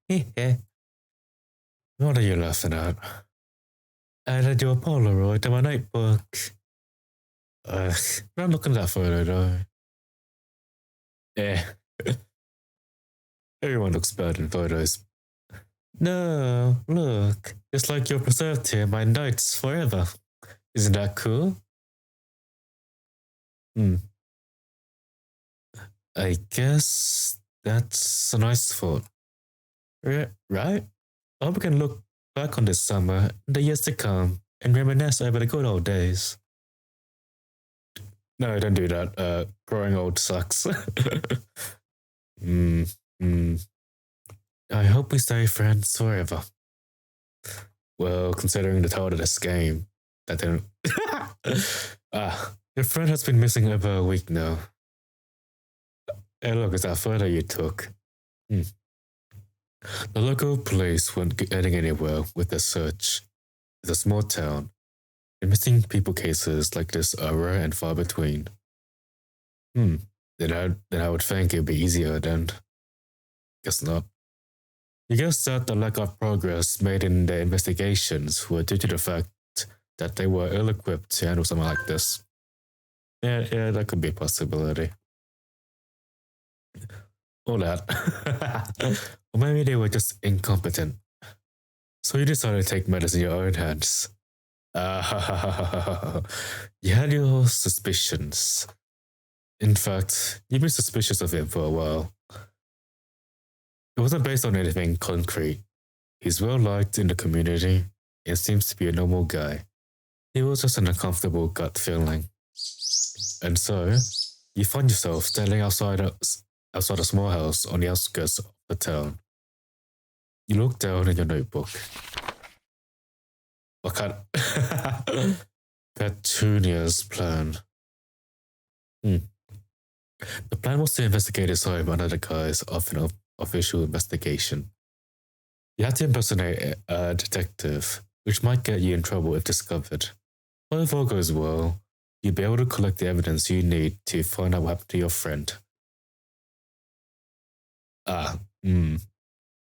What are you laughing at? I read your Polaroid in my notebook. Ugh, I'm not looking at that photo though. Eh, everyone looks bad in photos. No, look, it's like you're preserved here in my notes forever. Isn't that cool? Hmm, I guess that's a nice thought. Right? I hope we can look back on this summer in the years to come and reminisce over the good old days. No, don't do that. Growing old sucks. Hmm. I hope we stay friends forever. Well, considering the title of this game, that didn't. Your friend has been missing over a week now. Hey, look, it's that photo you took. Hmm. The local police weren't getting anywhere with their search. It's a small town, and missing people cases like this are rare and far between. Hmm. Then I would think it'd be easier then. Guess not. You guess that the lack of progress made in their investigations were due to the fact that they were ill-equipped to handle something like this. Yeah, that could be a possibility. Or that. Or maybe they were just incompetent. So you decided to take matters in your own hands. You had your suspicions. In fact, you've been suspicious of him for a while. It wasn't based on anything concrete. He's well liked in the community and seems to be a normal guy. It was just an uncomfortable gut feeling. And so, you find yourself standing outside a small house on the outskirts of the town. You look down in your notebook. What kind Petunia's plan. The plan was to investigate his home under the guise of an official investigation. You had to impersonate a detective, which might get you in trouble if discovered. But if all goes well, you'll be able to collect the evidence you need to find out what happened to your friend.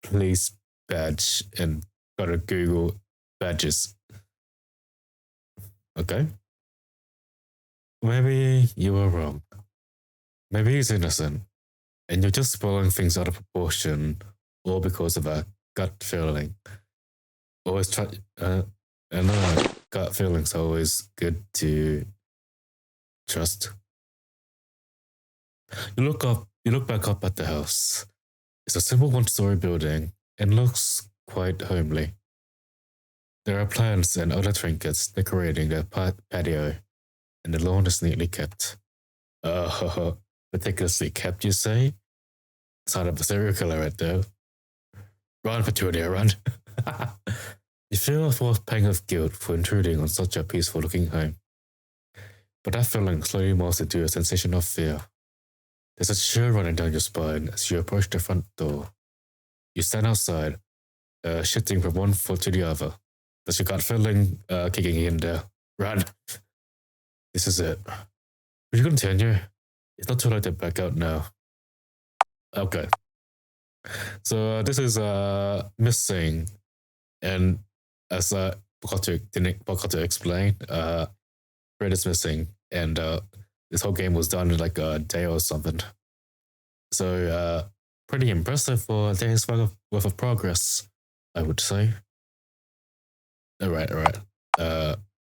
Police badge and gotta Google badges. Okay. Maybe you were wrong. Maybe he's innocent, and you're just blowing things out of proportion, all because of a gut feeling. Always try. I know gut feelings are always good to trust. You look up. You look back up at the house. It's a simple one-story building and looks quite homely. There are plants and other trinkets decorating the patio, and the lawn is neatly kept. Meticulously kept, you say? Sign of a serial killer right there. Run, Petunia, run. You feel a fourth pang of guilt for intruding on such a peaceful-looking home. But that feeling slowly morphs into a sensation of fear. There's a chill running down your spine as you approach the front door. You stand outside, shifting from one foot to the other. There's your gut feeling kicking in there. Run. This is it. Will you continue? It's not too late to back out now. Okay. So this is missing, and as forgot to explain, Fred is missing, and this whole game was done in like a day or something. So pretty impressive for a day's worth of progress, I would say. All right.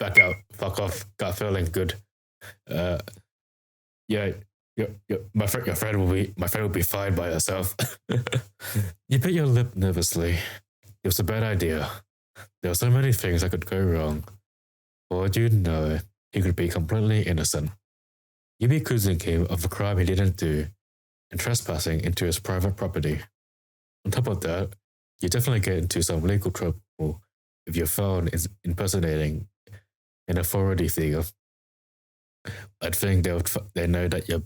Back out. Fuck off. Got feeling good. Yeah. My friend will be fine by herself. You bit your lip nervously. It was a bad idea. There were so many things that could go wrong. For all you know, he could be completely innocent. You'd be accusing him of a crime he didn't do and trespassing into his private property. On top of that, you definitely get into some legal trouble if you're found impersonating an authority figure. I'd think they know that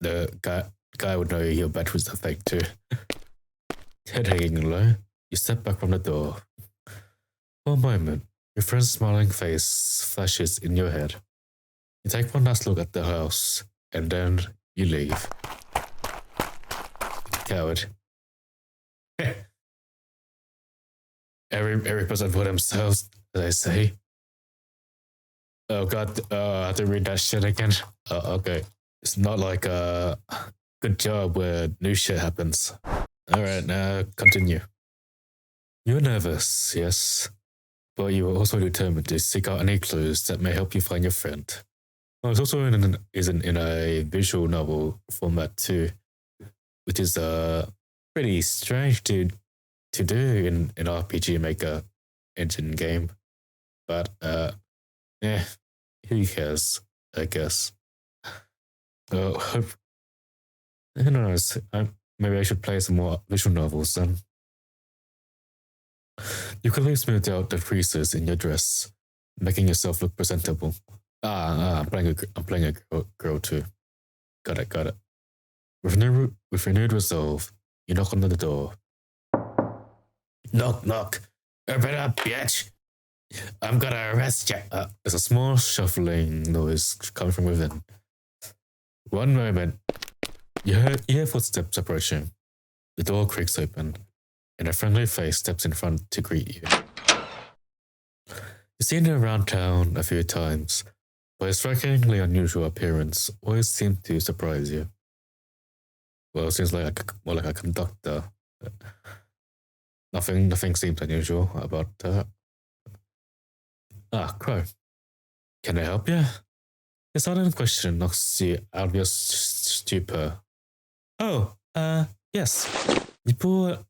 the guy would know your badge was a fake too. Head hanging low, you step back from the door. For a moment, your friend's smiling face flashes in your head. You take one last look at the house, and then you leave. Coward. Every person for themselves, as I say. Oh god, I have to read that shit again. Okay. It's not like a good job where new shit happens. Alright, now continue. You're nervous, yes, but you are also determined to seek out any clues that may help you find your friend. Oh, it's also in a visual novel format too, which is pretty strange to do in an RPG Maker engine game. But yeah, who cares? I guess. Who knows? Maybe I should play some more visual novels then. You quickly smooth out the creases in your dress, making yourself look presentable. I'm playing a girl too. Got it. With renewed resolve, you knock on the door. Knock. Open up, bitch. I'm gonna arrest you. There's a small shuffling noise coming from within. One moment. You hear footsteps approaching. The door creaks open, and a friendly face steps in front to greet you. You've seen her around town a few times, but his strikingly unusual appearance always seemed to surprise you. Well, it seems more like a conductor. Nothing seems unusual about that. Crow. Can I help you? His sudden question knocks you out of your stupor. Oh, yes. You pull out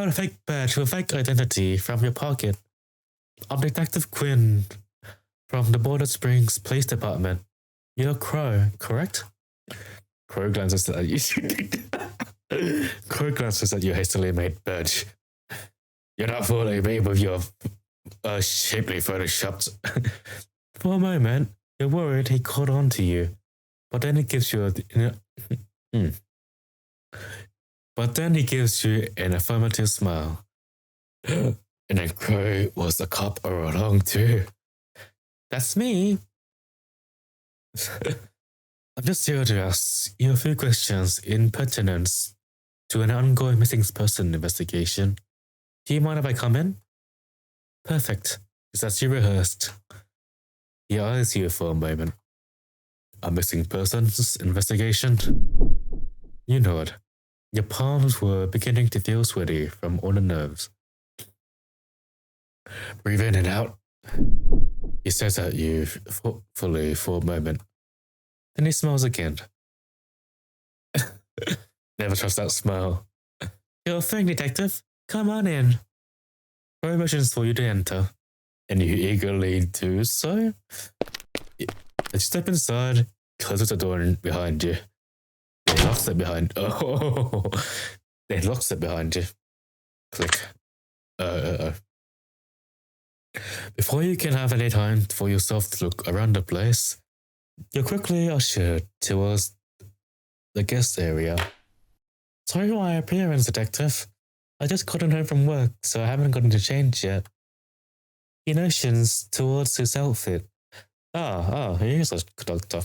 a fake badge with a fake identity from your pocket. I'm Detective Quinn from the Border Springs Police Department. You're Crow, correct? Crow glances at you. Crow glances at your hastily made badge. You're not fooling me with your shapely photoshopped. For a moment, you're worried he caught on to you, but then he gives you an affirmative smile. And then Crow was the cop all along too. That's me. I'm just here to ask you a few questions in pertinence to an ongoing missing person investigation. Do you mind if I come in? Perfect. It's as you rehearsed. He eyes you for a moment. A missing persons investigation? You nod. Your palms were beginning to feel sweaty from all the nerves. Breathe in and out. He stares at you thoughtfully for a moment. Then he smiles again. Never trust that smile. You're thing, detective. Come on in. Crow motions for you to enter, and you eagerly do so. As you step inside, closes the door behind you. Then locks it behind. Then locks it behind you. Click. Before you can have any time for yourself to look around the place, you're quickly ushered towards the guest area. Sorry for my appearance, detective. I just gotten home from work, so I haven't gotten to change yet. He notions towards his outfit. He is a conductor.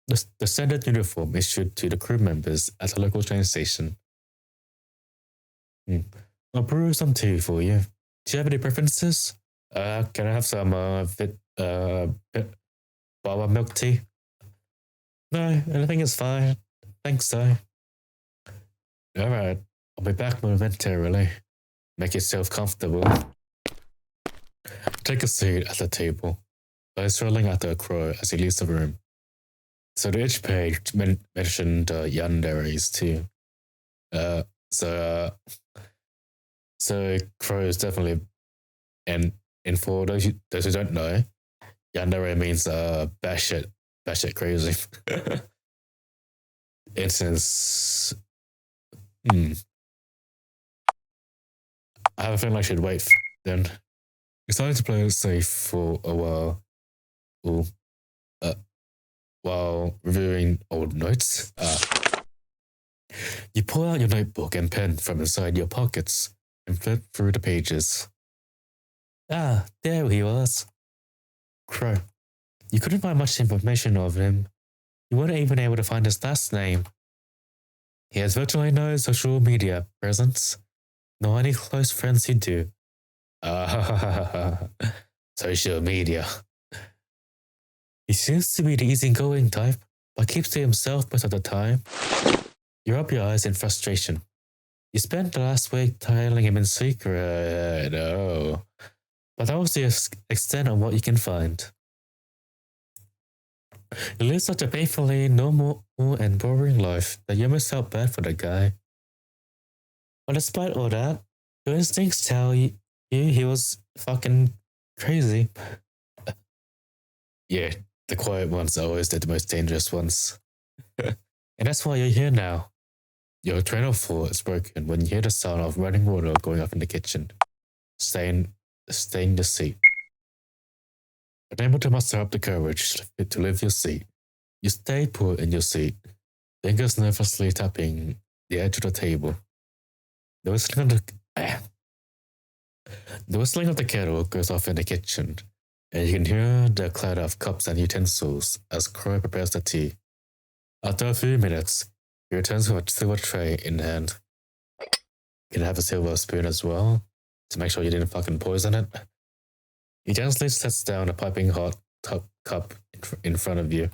The standard uniform issued to the crew members at the local train station. I'll brew some tea for you. Do you have any preferences? Can I have some boba milk tea? No, anything is fine. Thanks, though. Alright, I'll be back momentarily. Make yourself comfortable. Take a seat at the table. Eyes rolling after a Crow as he leaves the room. So the each page mentioned yanderes too. So Crow is definitely, and for those who don't know, yandere means batshit crazy. Instance. I have a feeling I should wait then. Decided to play it safe for a while. While reviewing old notes. You pull out your notebook and pen from inside your pockets and flip through the pages. There he was. Crow. You couldn't find much information of him. You weren't even able to find his last name. He has virtually no social media presence. Know any close friends you do? Social media. He seems to be the easygoing type, but keeps to himself most of the time. You rub your eyes in frustration. You spent the last week telling him in secret. Oh. But that was the extent of what you can find. You live such a painfully normal and boring life that you almost felt bad for the guy. But despite all that, your instincts tell you he was fucking crazy. Yeah, the quiet ones are always the most dangerous ones. And that's why you're here now. Your train of thought is broken when you hear the sound of running water going off in the kitchen. Stay in the seat. Unable to muster up the courage to leave your seat, you stay put in your seat, fingers nervously tapping the edge of the table. The whistling of the kettle goes off in the kitchen, and you can hear the clatter of cups and utensils as Croy prepares the tea. After a few minutes, he returns with a silver tray in hand. Can I have a silver spoon as well, to make sure you didn't fucking poison it? He gently sets down a piping hot cup in front of you.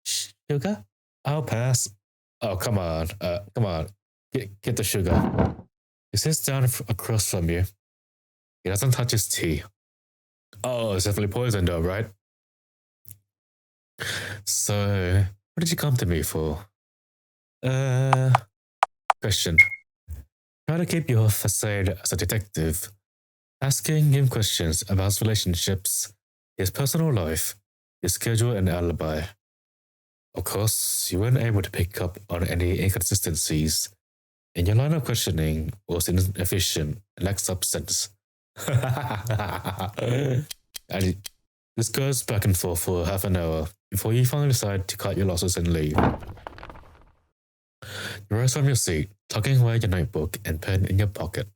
Sugar? I'll pass. Oh, come on. Come on. Get the sugar. He sits down across from you. He doesn't touch his tea. Oh, it's definitely poison though, right? So, what did you come to me for? Question. Try to keep your facade as a detective, asking him questions about his relationships, his personal life, his schedule and alibi. Of course, you weren't able to pick up on any inconsistencies, and your line of questioning was inefficient and lacked substance. And this goes back and forth for half an hour before you finally decide to cut your losses and leave. You rise from your seat, tucking away your notebook and pen in your pocket.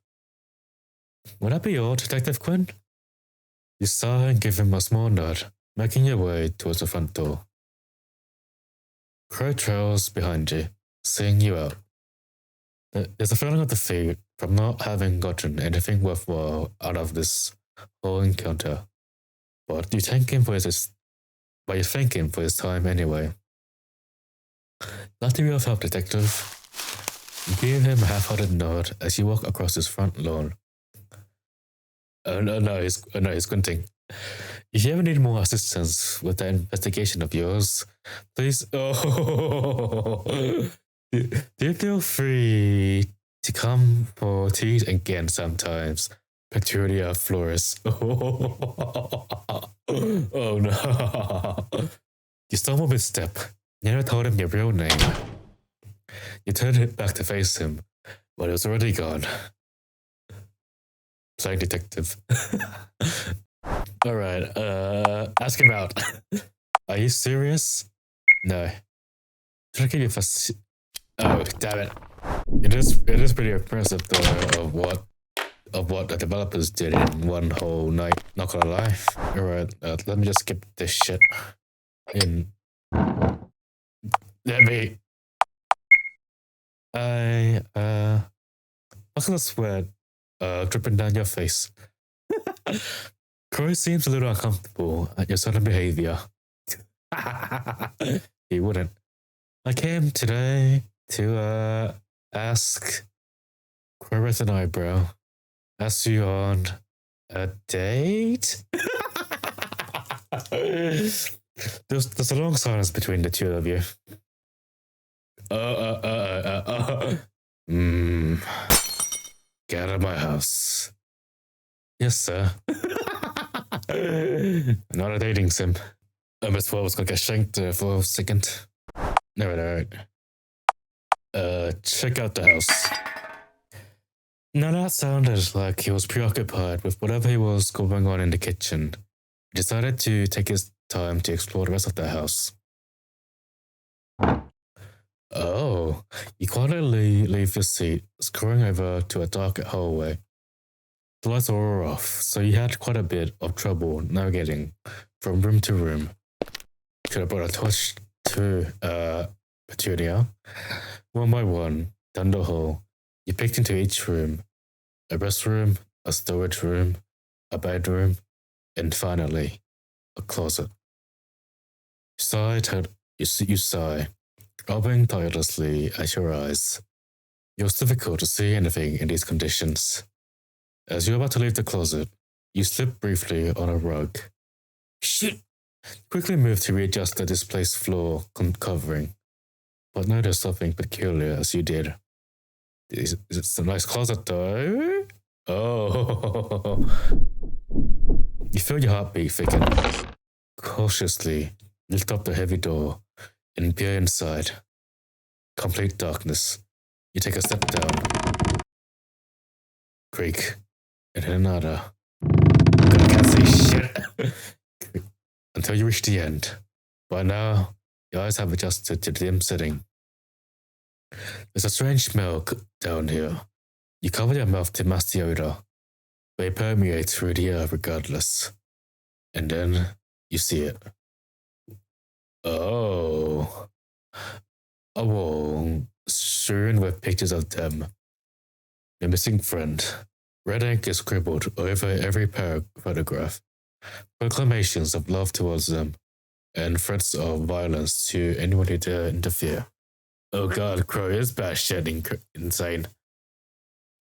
Would that be all, Detective Quinn? You sigh and give him a small nod, making your way towards the front door. Crow trails behind you, seeing you out. There's a feeling of defeat from not having gotten anything worthwhile out of this whole encounter, but you thank him for his time anyway. Glad to be of help, Detective. You give him a half-hearted nod as you walk across his front lawn. Oh no, he's squinting. If you ever need more assistance with that investigation of yours, please. Do feel free to come for tea again sometimes. Petunia Flores. Oh no. You stumbled with step. You never told him your real name. You turned it back to face him, but it was already gone. Playing detective. Alright, ask him out. Are you serious? No. Should I give you Oh, damn it. It is pretty impressive though of what the developers did in one whole night, not gonna lie. Alright, let me just skip this shit. Look at the sweat dripping down your face. Croy seems a little uncomfortable at your sudden behavior. He wouldn't. I came today to ask Croy with an eyebrow. Ask you on a date? There's a long silence between the two of you. Get out of my house. Yes, sir. Not a dating sim. I almost thought I was gonna get shanked for a second. Alright. Check out the house. Now that sounded like he was preoccupied with whatever he was going on in the kitchen. He decided to take his time to explore the rest of the house. Oh, you quietly leave your seat, scurrying over to a dark hallway. The lights were off, so you had quite a bit of trouble navigating from room to room. Should have brought a torch to Petunia. One by one, down the hall, you picked into each room, a restroom, a storage room, a bedroom, and finally, a closet. You sigh, rubbing tirelessly at your eyes. It was difficult to see anything in these conditions. As you're about to leave the closet, you slip briefly on a rug. Shit! Quickly move to readjust the displaced floor covering, but notice something peculiar as you did. It's a nice closet though. Oh. You feel your heartbeat thicken. Cautiously lift up the heavy door and peer inside. Complete darkness. You take a step down. Creak. And then another. I can't see shit. Until you reach the end. By now, your eyes have adjusted to the dim setting. There's a strange smell down here. You cover your mouth to mask the odor, but it permeates through the air regardless. And then you see it. Oh. A wall strewn with pictures of them. Your missing friend. Red ink is scribbled over every photograph. Proclamations of love towards them, and threats of violence to anyone who dare interfere. Oh god, Crow is batshit insane.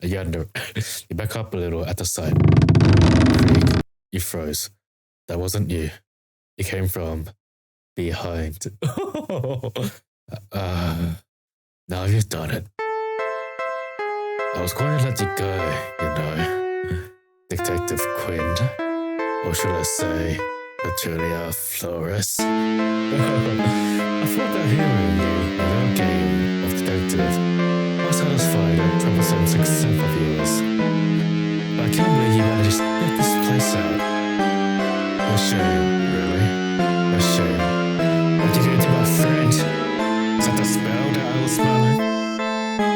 You back up a little at the sight. You froze. That wasn't you. It came from behind. Now you've done it. I was going to let you go, you know, Detective Quinn. Or should I say, Petunia Flores? I thought that hearing you in your game of detective was satisfied and troublesome success of yours. But I can't believe you managed to get this place out. A shame, really. A shame. What did you do to my friend? Is that the spell that I was smelling?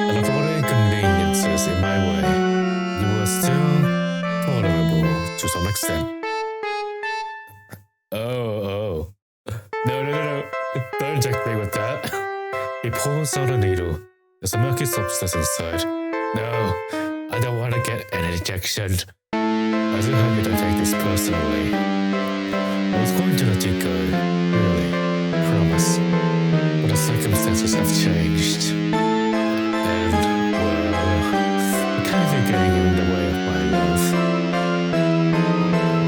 And of all the inconveniences in my way, you were still tolerable to some extent. Oh. No. Don't inject me with that. He pulls out a needle. There's a murky substance inside. No, I don't want to get an injection. I do hope you don't take this personally. I was going to let you go, really, promise. But the circumstances have changed. And, well, I can't be getting in the way of my love.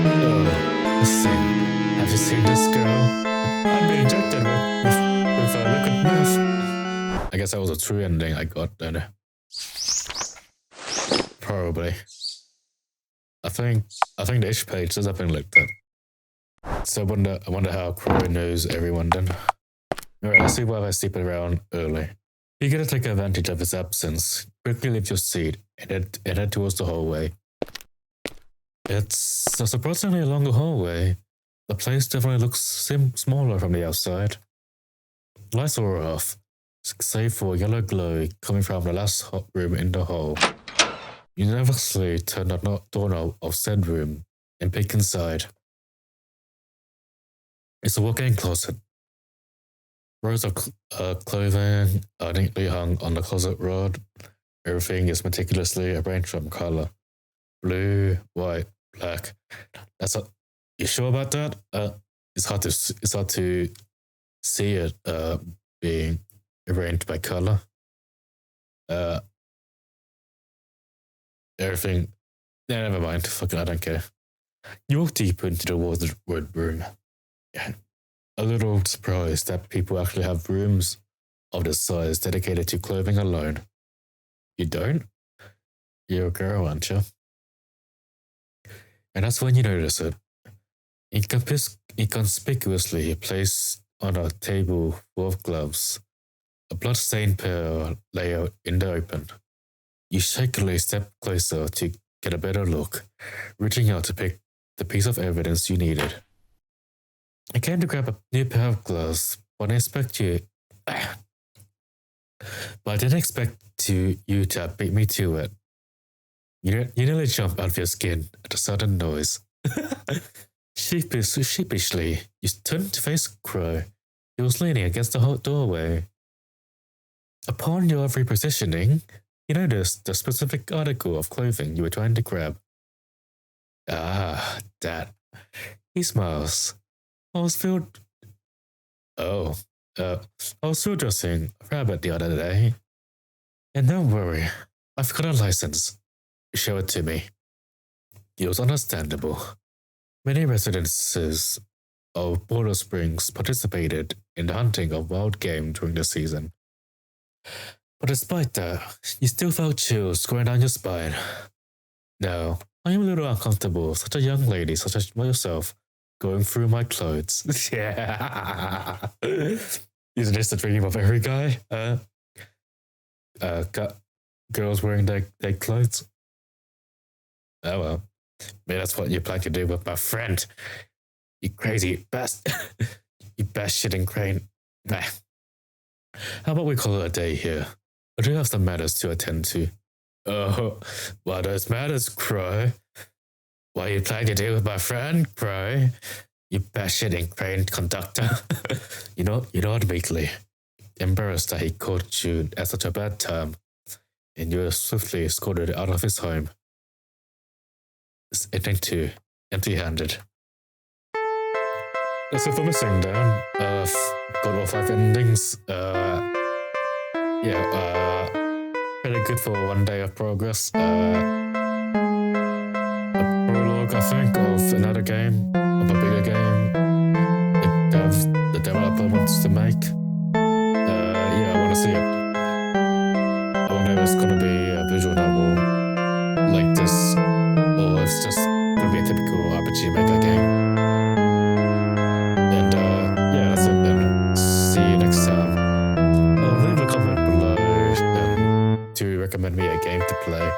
Oh, listen. Have you seen this girl? I've been injected with liquid meth. I guess that was a true ending I got then. Probably. I think the itch page has been looked at. So I wonder how Crow knows everyone then. Alright, let's see why they're sleeping around early. You gotta take advantage of his absence. Quickly leave your seat and head towards the hallway. It's a surprisingly longer hallway. The place definitely looks smaller from the outside. Lights are off, save for a yellow glow coming from the last hot room in the hall. You nervously turn the doorknob of said room and peek inside. It's a walk-in closet. Rows of clothing are neatly hung on the closet rod. Everything is meticulously arranged from color. Blue, white, black. You sure about that? It's hard to see it being arranged by color. Everything. Yeah, never mind. Fucking, I don't care. You walk deeper into the wardrobe room. A little surprised that people actually have rooms of this size dedicated to clothing alone. You don't? You're a girl, aren't you? And that's when you notice it. Inconspicuously placed on a table full of gloves, a blood-stained pair lay out in the open. You shakily step closer to get a better look, reaching out to pick the piece of evidence you needed. I came to grab a new pair of gloves, but I didn't expect you to beat me to it. You nearly jump out of your skin at a sudden noise. Sheepishly, you turned to face Crow. He was leaning against the doorway. Upon your repositioning, You noticed the specific article of clothing you were trying to grab. Ah, that. He smiles. I was filled. Oh, I was field dressing a rabbit the other day. And don't worry, I've got a license. Show it to me. It was understandable. Many residences of Border Springs participated in the hunting of wild game during the season. But despite that, you still felt chills going down your spine. No, I am a little uncomfortable, such a young lady such as myself, going through my clothes. Yeah. Isn't this the dream of every guy? Girls wearing their clothes? Oh well. Maybe that's what you plan to do with my friend. You crazy you shitting crane. Nah. How about we call it a day here? I do have some matters to attend to. Oh, what those matters, Crow? What are you planning to do with my friend, Crow? You shitting crane conductor. you know what, Weekly? Embarrassed that he called you at such a bad term, and you were swiftly escorted out of his home. It's ending too, empty-handed. That's it for missing down. Got all 5 endings. Pretty good for one day of progress. A prologue, I think, of another game, of a bigger game. The developer wants to make. I want to see it. I wonder if it's gonna be a visual novel like this, or if it's just gonna be a typical RPG Maker game. And that's it then. See you next time. Leave a comment below to recommend me a game to play.